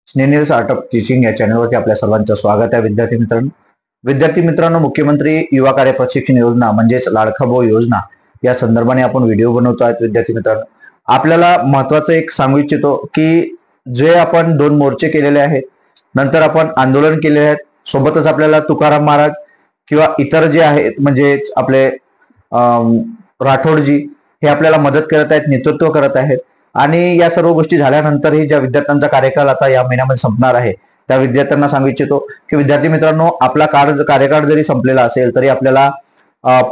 स्नेनिल art of teaching या चॅनलवरती आपल्या सर्वांचं स्वागत आहे. विद्यार्थी मित्रांनो, मुख्यमंत्री युवा कार्य प्रशिक्षण योजना म्हणजेच लाडका भाऊ योजना या संदर्भाने आपण व्हिडिओ बनवतो आहेत. विद्यार्थी मित्रांनो, आपल्याला महत्वाचं एक सांगू इच्छितो की जे आपण 2 मोर्चे केलेले आहेत, नंतर आपण आंदोलन केले आहेत, सोबतच आपल्याला तुकाराम महाराज किंवा इतर जे आहेत म्हणजे आपले राठोडजी हे आपल्याला मदत करत आहेत, नेतृत्व करत आहेत. आणि या सर्व गोष्टी झाल्यानंतरही ज्या विद्यार्थ्यांचा कार्यकाल आता या महिन्यामध्ये संपणार आहे त्या विद्यार्थ्यांना सांगू इच्छितो की विद्यार्थी मित्रांनो, आपला कार्यकाळ जरी संपलेला असेल तरी आपल्याला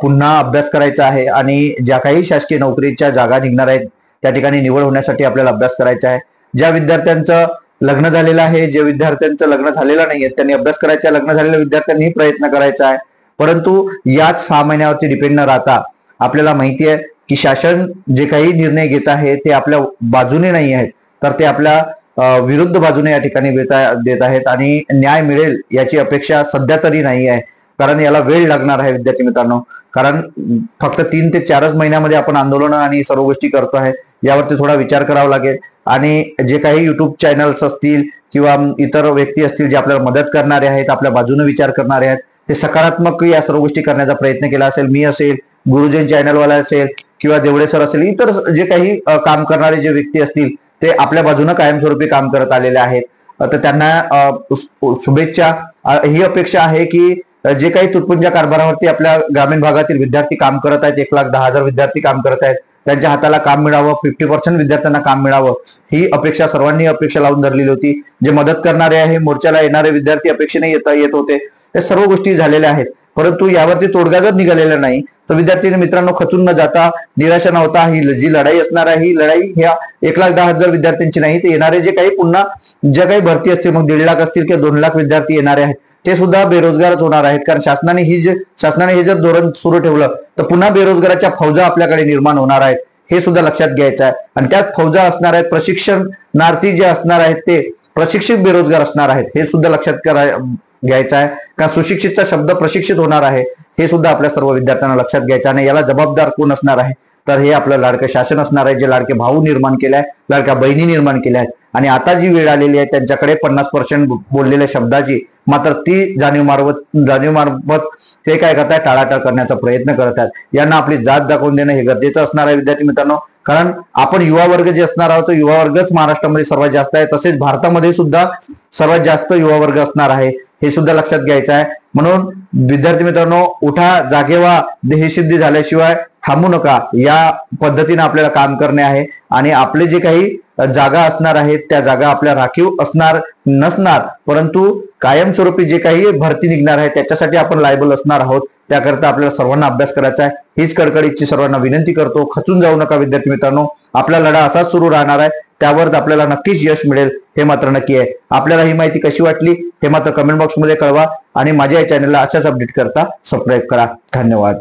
पुन्हा अभ्यास करायचा आहे आणि ज्या काही शासकीय नोकरीच्या जागा निघणार आहेत त्या ठिकाणी निवड होण्यासाठी आपल्याला अभ्यास करायचा आहे. ज्या विद्यार्थ्यांचं लग्न झालेलं आहे, जे विद्यार्थ्यांचं लग्न झालेलं नाहीये त्यांनी अभ्यास करायचा, लग्न झालेल्या विद्यार्थ्यांनी प्रयत्न करायचा आहे. परंतु याच 6 महिन्यावरती डिपेंड न राहता आपल्याला माहिती आहे की शासन जे काही निर्णय घेत आहे ते आपल्या बाजूने नाही आहेत, तर ते आपल्या विरुद्ध बाजूने या ठिकाणी देत आहेत आणि न्याय मिळेल याची अपेक्षा सध्या तरी नाही आहे. कारण याला वेळ लागणार आहे विद्यार्थी मित्रांनो. कारण फक्त 3 ते 4 महिन्यामध्ये आपण आंदोलन आणि सर्व गोष्टी करतो आहे, यावरती थोडा विचार करावा लागेल. आणि जे काही युट्यूब चॅनल्स असतील किंवा इतर व्यक्ती असतील जे आपल्याला मदत करणारे आहेत, आपल्या बाजूने विचार करणारे आहेत, ते सकारात्मक या सर्व गोष्टी करण्याचा प्रयत्न केला असेल. मी असेल, गुरुजन चॅनलवाला असेल किंवा देवडे सर असेल, इतर जे काही काम करणारे जे व्यक्ती असतील ते आपल्या बाजूने कायमस्वरूपी काम करत आलेले आहेत. तर त्यांना शुभेच्छा. ही अपेक्षा आहे की जे काही तुटपुंजा कारभारावरती आपल्या ग्रामीण भागातील विद्यार्थी काम करत आहेत, 1,10,000 विद्यार्थी काम करत आहेत, त्यांच्या हाताला काम मिळावं, 50% विद्यार्थ्यांना काम मिळावं, ही अपेक्षा सर्वांनी अपेक्षा लावून धरलेली होती. जे मदत करणारे आहे, मोर्चाला येणारे विद्यार्थी अपेक्षेने येत होते, या सर्व गोष्टी झालेल्या आहेत. परंतु यावरती तोडगा जर निघालेला नाही तर विद्यार्थी मित्रांनो खचून न जाता, निराशा न होता, ही जी लढाई असणार आहे ही लढाई ह्या 1,10,000 विद्यार्थ्यांची नाही, तर येणारे जे काही पुन्हा ज्या काही भरती असतील, मग 1.5 लाख असतील किंवा 2 लाख विद्यार्थी येणारे आहेत, ते सुद्धा बेरोजगारच होणार आहेत. कारण शासनाने हे जर धोरण सुरू ठेवलं तर पुन्हा बेरोजगाराच्या फौजा आपल्याकडे निर्माण होणार आहेत, हे सुद्धा लक्षात घ्यायचं आहे. आणि त्यात फौजा असणार आहेत, प्रशिक्षणार्थी जे असणार आहेत ते प्रशिक्षित बेरोजगार असणार आहेत, हे सुद्धा लक्षात घ्यायचं आहे. का सुशिक्षितचा शब्द प्रशिक्षित होणार आहे, हे सुद्धा आपल्या सर्व विद्यार्थ्यांना लक्षात घ्यायचं. आणि याला जबाबदार कोण असणार आहे, तर हे आपलं लाडकं शासन असणार आहे, जे लाडके भाऊ निर्माण केले आहे, लाडक्या बहिणी निर्माण केल्या आहेत. आणि आता जी वेळ आलेली आहे त्यांच्याकडे 50% बोललेल्या शब्दाची मात्र ती जाणीव मार्फत ते काय करतायत, टाळाटाळ करण्याचा प्रयत्न करत आहेत. यांना आपली जात दाखवून देणं हे गरजेचं असणार आहे विद्यार्थी मित्रांनो. कारण आपण युवा वर्ग जे असणार आहोत, तो युवा वर्गच महाराष्ट्रामध्ये सर्वात जास्त आहे, तसेच भारतामध्ये सुद्धा सर्वात जास्त युवा वर्ग असणार आहे, हे सुद्धा लक्षात घ्यायचं आहे. म्हणून विद्यार्थी मित्रांनो, उठा, जागे व्हा, ध्येयसिद्धी झाल्याशिवाय थांबू नका. या पद्धतीने आपल्याला काम करणे आहे. आणि आपले जे काही जागा असणार आहेत त्या जागा आपल्या राखीव असणार नसणार, परंतु कायमस्वरूपी जे काही भरती निघणार आहे त्याच्यासाठी आपण लायबल असणार आहोत. त्याकरता आपल्याला सर्वांना अभ्यास करायचा आहे, हीच कडकडीची सर्वांना विनंती करतो. खचून जाऊ नका विद्यार्थी मित्रांनो, आपला लढा असाच सुरू राहणार आहे, त्यावर आपल्याला नक्कीच यश मिळेल, हे मात्र नक्की आहे. आपल्याला ही माहिती कशी वाटली हे मात्र कमेंट बॉक्समध्ये कळवा आणि माझ्या या चॅनलला अशाच अपडेट करता सबस्क्राईब करा. धन्यवाद.